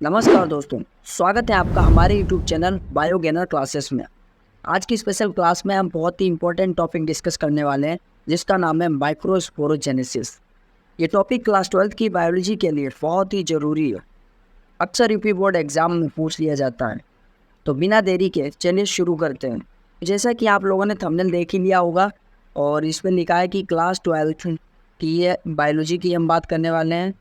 नमस्कार दोस्तों, स्वागत है आपका हमारे YouTube चैनल बायोगेनर क्लासेस में। आज की स्पेशल क्लास में हम बहुत ही इंपॉर्टेंट टॉपिक डिस्कस करने वाले हैं जिसका नाम है माइक्रोस्पोरोजेनेसिस। ये टॉपिक क्लास 12th की बायोलॉजी के लिए बहुत ही ज़रूरी है। अक्सर यूपी बोर्ड एग्जाम में पूछ लिया जाता है। तो बिना देरी के चलिए शुरू करते हैं। जैसा कि आप लोगों ने थंबनेल देख ही लिया होगा और इसमें लिखा है कि क्लास 12th की ये बायोलॉजी की हम बात करने वाले हैं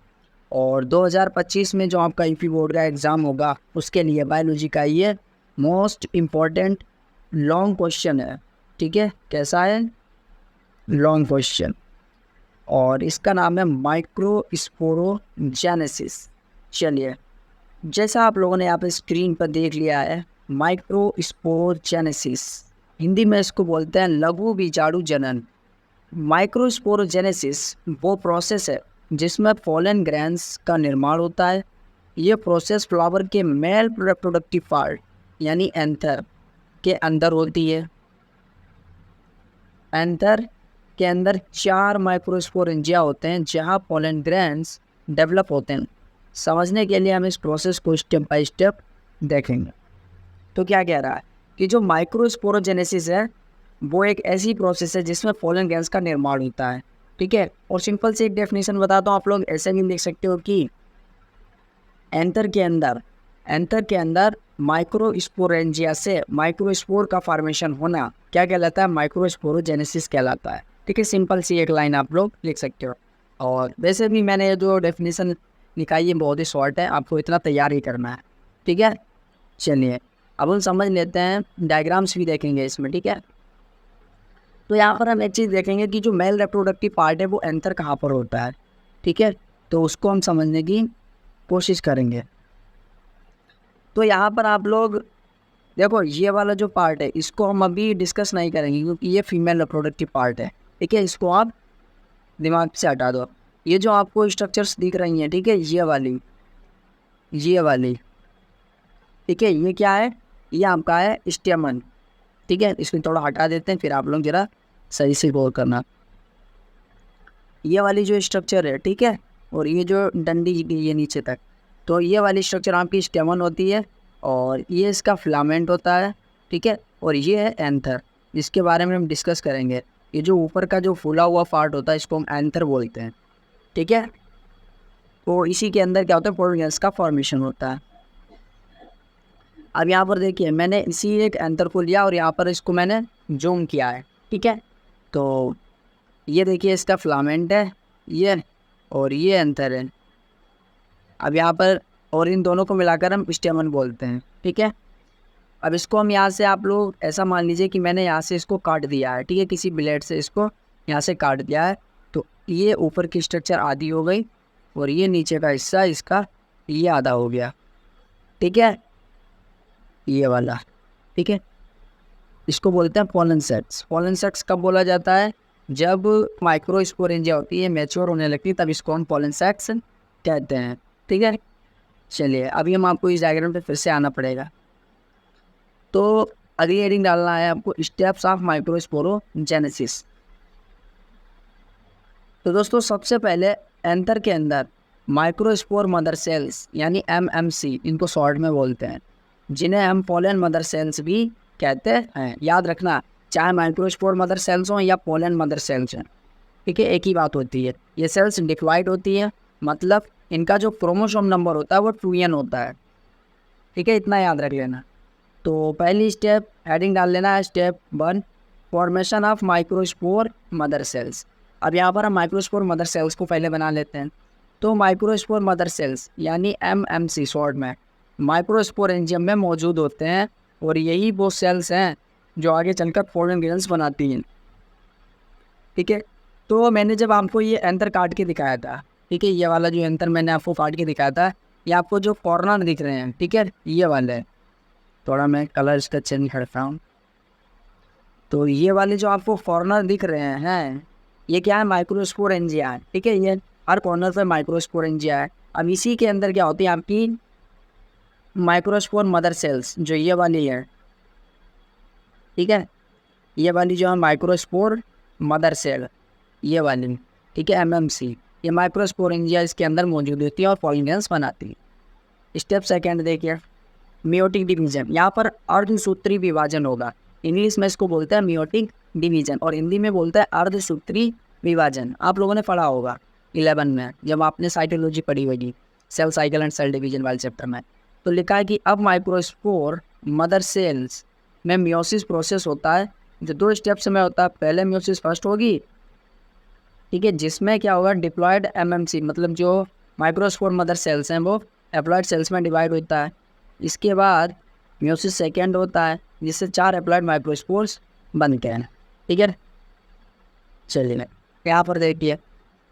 और 2025 में जो आपका यूपी बोर्ड का एग्ज़ाम होगा उसके लिए बायोलॉजी का ये मोस्ट इम्पॉर्टेंट लॉन्ग क्वेश्चन है। ठीक है, कैसा है? लॉन्ग क्वेश्चन, और इसका नाम है माइक्रोस्पोरोजेनेसिस। चलिए, जैसा आप लोगों ने यहाँ पे स्क्रीन पर देख लिया है, माइक्रोस्पोरोजेनेसिस हिंदी में इसको बोलते हैं लघु बीजाणु जनन। माइक्रोस्पोरोजेनेसिस वो प्रोसेस है जिसमें पोलन ग्रेन्स का निर्माण होता है। ये प्रोसेस फ्लावर के मेल रिप्रोडक्टिव पार्ट यानी एंथर के अंदर होती है। एंथर के अंदर 4 माइक्रोस्पोरेंजिया होते हैं जहां पोलन ग्रेन्स डेवलप होते हैं। समझने के लिए हम इस प्रोसेस को स्टेप बाय स्टेप देखेंगे। तो क्या कह रहा है कि जो माइक्रोस्पोरोजेनेसिस है वो एक ऐसी प्रोसेस है जिसमें पोलन ग्रेन्स का निर्माण होता है। ठीक है, और सिंपल से एक डेफिनेशन बताता हूँ, आप लोग ऐसे भी लिख सकते हो कि एंथर के अंदर माइक्रोस्पोरेंजिया से माइक्रोस्पोर का फॉर्मेशन होना क्या कहलाता है? माइक्रोस्पोरोजेनेसिस कहलाता है। ठीक है, सिंपल सी एक लाइन आप लोग लिख सकते हो। और वैसे भी मैंने जो डेफिनेशन निकाली है बहुत ही शॉर्ट है, आपको इतना तैयार ही करना है। ठीक है, चलिए अब हम समझ लेते हैं, डायग्राम्स भी देखेंगे इसमें। ठीक है, तो यहाँ पर हम एक चीज़ देखेंगे कि जो मेल रिप्रोडक्टिव पार्ट है वो एंथर कहाँ पर होता है। ठीक है, तो उसको हम समझने की कोशिश करेंगे। तो यहाँ पर आप लोग देखो, ये वाला जो पार्ट है इसको हम अभी डिस्कस नहीं करेंगे क्योंकि ये फीमेल रिप्रोडक्टिव पार्ट है। ठीक है, इसको आप दिमाग से हटा दो। ये जो आपको स्ट्रक्चर्स दिख रही हैं, ठीक है, ये वाली, ठीक है, ये क्या है? ये आपका है स्टेमन। ठीक है, इसमें थोड़ा हटा देते हैं, फिर आप लोग ज़रा सही से गौर करना। ये वाली जो स्ट्रक्चर है, ठीक है, और ये जो डंडी ये नीचे तक, तो ये वाली स्ट्रक्चर आपकी स्टेमन होती है और ये इसका फिलामेंट होता है। ठीक है, और ये है एंथर, जिसके बारे में हम डिस्कस करेंगे। ये जो ऊपर का जो फूला हुआ पार्ट होता है इसको हम एंथर बोलते हैं। ठीक है, तो इसी के अंदर क्या होता है? पोलन ग्रेन्स का फॉर्मेशन होता है। अब यहाँ पर देखिए, मैंने इसी एक एंथर को लिया और यहाँ पर इसको मैंने जूम किया है। ठीक है, तो ये देखिए इसका फिलामेंट है ये, और ये एंथर है। अब यहाँ पर और इन दोनों को मिलाकर हम स्टेमन बोलते हैं। ठीक है, अब इसको हम यहाँ से, आप लोग ऐसा मान लीजिए कि मैंने यहाँ से इसको काट दिया है। ठीक है, किसी ब्लेड से इसको यहाँ से काट दिया है, तो ये ऊपर की स्ट्रक्चर आधी हो गई और ये नीचे का हिस्सा इसका ये आधा हो गया। ठीक है, ये वाला। ठीक है, इसको बोलते हैं पोलन सेट्स। पोलन सेट्स कब बोला जाता है? जब माइक्रोस्पोरेंजिया होती है, मैच्योर होने लगती है, तब इसको हम पोलन सेट्स कहते हैं। ठीक है, चलिए अभी हम आपको इस डायग्राम पे फिर से आना पड़ेगा। तो अगली हेडिंग डालना है आपको, स्टेप्स ऑफ माइक्रोस्पोरोजेनेसिस। तो दोस्तों सबसे पहले एंथर के अंदर माइक्रोस्पोर मदर सेल्स यानी MMC, इनको शॉर्ट में बोलते हैं, जिन्हें हम पोलन मदर सेल्स भी कहते हैं। याद रखना, चाहे माइक्रोस्पोर मदर सेल्स हों या पोलन मदर सेल्स हैं, ठीक है, एक ही बात होती है। ये सेल्स डिवाइड होती हैं, मतलब इनका जो क्रोमोसोम नंबर होता है वो 2n होता है। ठीक है, इतना याद रख लेना। तो पहली स्टेप हेडिंग डाल लेना है, step 1 formation of microspore mother sales. अब यहाँ पर हम माइक्रोस्पोर मदर सेल्स को पहले बना लेते हैं। तो माइक्रोस्पोर मदर सेल्स यानी MMC शॉर्ट में माइक्रोस्पोरेंजियम में मौजूद होते हैं और यही वो सेल्स हैं जो आगे चलकर पोलन ग्रेन्स बनाती हैं। ठीक है, तो मैंने जब आपको ये एंथर काट के दिखाया था, ठीक है, ये वाला जो एंथर मैंने आपको काट के दिखाया था, ये आपको जो कॉर्नर दिख रहे हैं, ठीक है, ये वाले है। थोड़ा मैं कलर इसका चेंज करता हूँ। तो ये वाले जो आपको कॉर्नर दिख रहे हैं, ये क्या है? माइक्रोस्पोरेंजिया है। ठीक है, ये हर कॉर्नर पे माइक्रोस्पोरेंजिया है। अब इसी के अंदर क्या होती है आपकी माइक्रोस्पोर मदर सेल्स, जो ये वाली है। ठीक है, ये वाली जो है माइक्रोस्पोर मदर सेल, ये वाली, ठीक है, MMC, ये माइक्रोस्पोरेंजिया इसके अंदर मौजूद होती है और पोलन ग्रेन्स बनाती है। स्टेप सेकेंड देखिए, मियोटिक डिवीजन। यहाँ पर अर्धसूत्री विभाजन होगा। इंग्लिश में इसको बोलते हैं मियोटिक डिवीजन और हिंदी में बोलते हैं अर्धसूत्री विभाजन। आप लोगों ने पढ़ा होगा 11 में जब आपने साइटोलॉजी पढ़ी होगी, cell cycle and cell division वाले चैप्टर में। तो लिखा है कि अब माइक्रोस्पोर मदर सेल्स में मियोसिस प्रोसेस होता है जो 2 स्टेप्स में होता है। पहले मियोसिस फर्स्ट होगी, ठीक है, जिसमें क्या होगा, डिप्लॉयड एमएमसी मतलब जो माइक्रोस्पोर मदर सेल्स हैं वो एप्लॉयड सेल्स में डिवाइड होता है। इसके बाद मियोसिस सेकेंड होता है जिससे 4 एप्लॉयड माइक्रोस्पोर्स बनते हैं, ठीक है। चलिए यहाँ पर देखिए,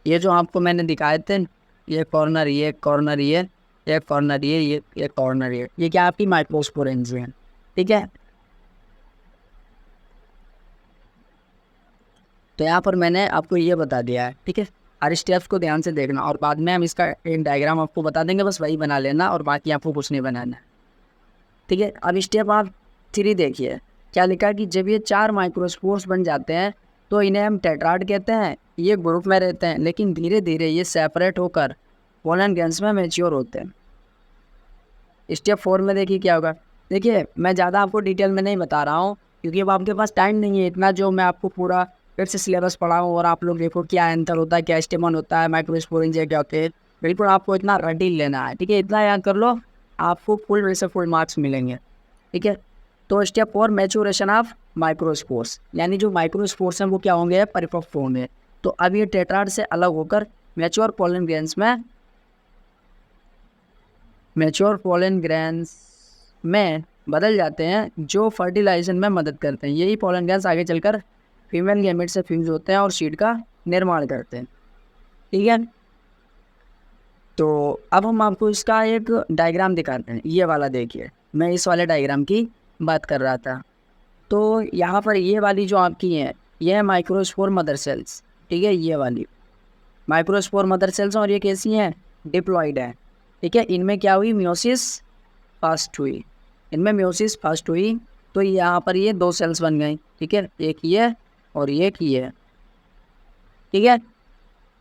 ये जो आपको मैंने दिखाए थे, ये कॉर्नर, ये कॉर्नर, ये कॉर्नर, ये कॉर्नर, ये क्या आपकी माइक्रोस्पोरेंज है, ठीक है। तो यहाँ पर मैंने आपको ये बता दिया है, ठीक है। हर स्टेप्स को ध्यान से देखना और बाद में हम इसका एक डायग्राम आपको बता देंगे, बस वही बना लेना और बाकी आपको कुछ नहीं बनाना, ठीक है। अब स्टेप आप 3 देखिए, क्या लिखा है कि जब ये 4 माइक्रोस्पोर्स बन जाते हैं तो इन्हें हम टेट्राड कहते हैं। ये ग्रुप में रहते हैं लेकिन धीरे धीरे ये सेपरेट होकर पोलन ग्रेन्स में मैच्योर होते हैं। स्टेप 4 में देखिए क्या होगा। देखिए मैं ज़्यादा आपको डिटेल में नहीं बता रहा हूँ क्योंकि अब आपके पास टाइम नहीं है इतना जो मैं आपको पूरा फिर से सिलेबस पढ़ाऊँ और आप लोग देखो क्या एंथर होता है, क्या स्टेमन होता है, माइक्रोस्पोरेंज क्या होते हैं। बिल्कुल आपको इतना रटी लेना है, ठीक है। इतना याद कर लो, आपको फुल मार्क्स मिलेंगे, ठीक है। तो स्टेप 4 मैच्योरेशन ऑफ माइक्रोस्पोर्स, यानी जो माइक्रोस्पोर्स हैं वो क्या होंगे, परिपक्व होंगे। तो अब ये टेट्राड से अलग होकर मैच्योर पोलन ग्रेन्स में बदल जाते हैं जो फर्टिलाइजेशन में मदद करते हैं। यही पोलन ग्रेन्स आगे चलकर फीमेल गैमेट से फ्यूज होते हैं और सीड का निर्माण करते हैं, ठीक है। तो अब हम आपको इसका एक डायग्राम दिखाते हैं। ये वाला देखिए, मैं इस वाले डायग्राम की बात कर रहा था। तो यहाँ पर ये वाली जो आपकी है ये है माइक्रोस्पोर मदर सेल्स, ठीक है। ये वाली माइक्रोस्पोर मदर सेल्स और ये कैसी हैं, डिप्लॉयड है, ठीक है। इनमें क्या हुई, मियोसिस फर्स्ट हुई, इनमें मियोसिस फर्स्ट हुई। तो यहाँ पर ये 2 सेल्स बन गई, ठीक है, एक ये और एक ये, ठीक है।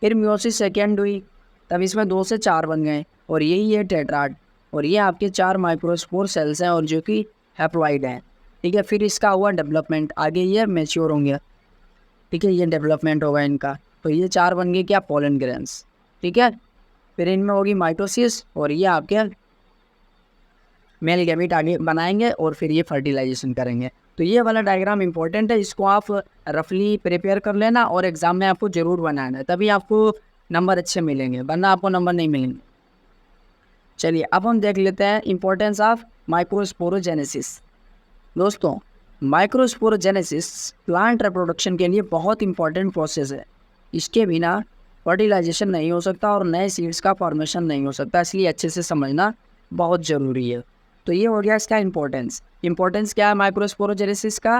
फिर मियोसिस सेकेंड हुई, तब इसमें 2 से 4 बन गए और यही है टेट्राड और ये आपके 4 माइक्रोस्पोर सेल्स हैं और जो कि हैप्लॉइड हैं, ठीक है। फिर इसका हुआ डेवलपमेंट, आगे ये मैच्योर होंगे, ठीक है, ये डेवलपमेंट होगा इनका। तो ये 4 बन गए क्या, पोलन ग्रेन्स, ठीक है। फिर इनमें होगी माइटोसिस और ये आपके मेल गैमेट आगे बनाएंगे और फिर ये फर्टिलाइजेशन करेंगे। तो ये वाला डायग्राम इंपॉर्टेंट है, इसको आप रफली प्रिपेयर कर लेना और एग्ज़ाम में आपको ज़रूर बनाना है, तभी आपको नंबर अच्छे मिलेंगे, वरना आपको नंबर नहीं मिलेंगे। चलिए अब हम देख लेते हैं इंपॉर्टेंस ऑफ माइक्रोस्पोरोजेनेसिस। दोस्तों माइक्रोस्पोरोजेनेसिस प्लांट रिप्रोडक्शन के लिए बहुत इंपॉर्टेंट प्रोसेस है। इसके बिना फर्टिलाइजेशन नहीं हो सकता और नए सीड्स का फॉर्मेशन नहीं हो सकता, इसलिए अच्छे से समझना बहुत ज़रूरी है। तो ये हो गया इसका इंपॉर्टेंस क्या है माइक्रोस्पोरोजेनेसिस का,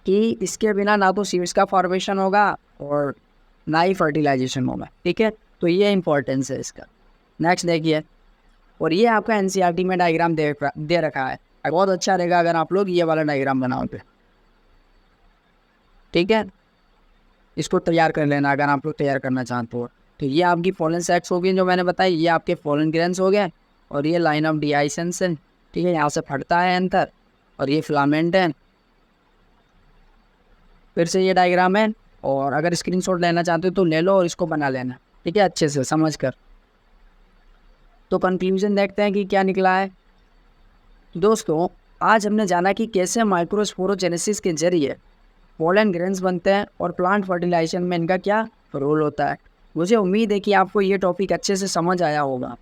कि इसके बिना ना तो सीड्स का फॉर्मेशन होगा और ना ही फर्टिलाइजेशन होगा, ठीक है। तो ये इंपॉर्टेंस है इसका। नेक्स्ट देखिए, और ये आपका एनसीईआरटी में डायग्राम दे रखा है, बहुत अच्छा रहेगा अगर आप लोग ये वाला डायग्राम बनाओगे, ठीक है। इसको तैयार कर लेना अगर आप लोग तैयार करना चाहते हो। तो ये आपकी पोलन सेट्स हो गई जो मैंने बताई, ये आपके पोलन ग्रेन्स हो गए और ये लाइन ऑफ डिआइसेंस है, ठीक है। यहाँ से फटता है एंथर और ये फिलामेंट है। फिर से ये डायग्राम है और अगर स्क्रीनशॉट लेना चाहते हो तो ले लो और इसको बना लेना, ठीक है, अच्छे से समझ कर। तो कंक्लूजन देखते हैं कि क्या निकला है। दोस्तों आज हमने जाना कि कैसे माइक्रोस्पोरोजेनेसिस के जरिए पोलन ग्रेन्स बनते हैं और प्लांट फर्टिलाइजेशन में इनका क्या रोल होता है। मुझे उम्मीद है कि आपको ये टॉपिक अच्छे से समझ आया होगा।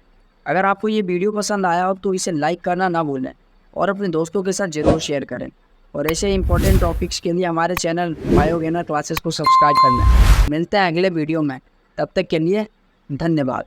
अगर आपको ये वीडियो पसंद आया हो तो इसे लाइक करना ना भूलें और अपने दोस्तों के साथ ज़रूर शेयर करें और ऐसे इंपॉर्टेंट टॉपिक्स के लिए हमारे चैनल बायोगेनर क्लासेस को सब्सक्राइब कर लें। मिलते हैं अगले वीडियो में, तब तक के लिए धन्यवाद।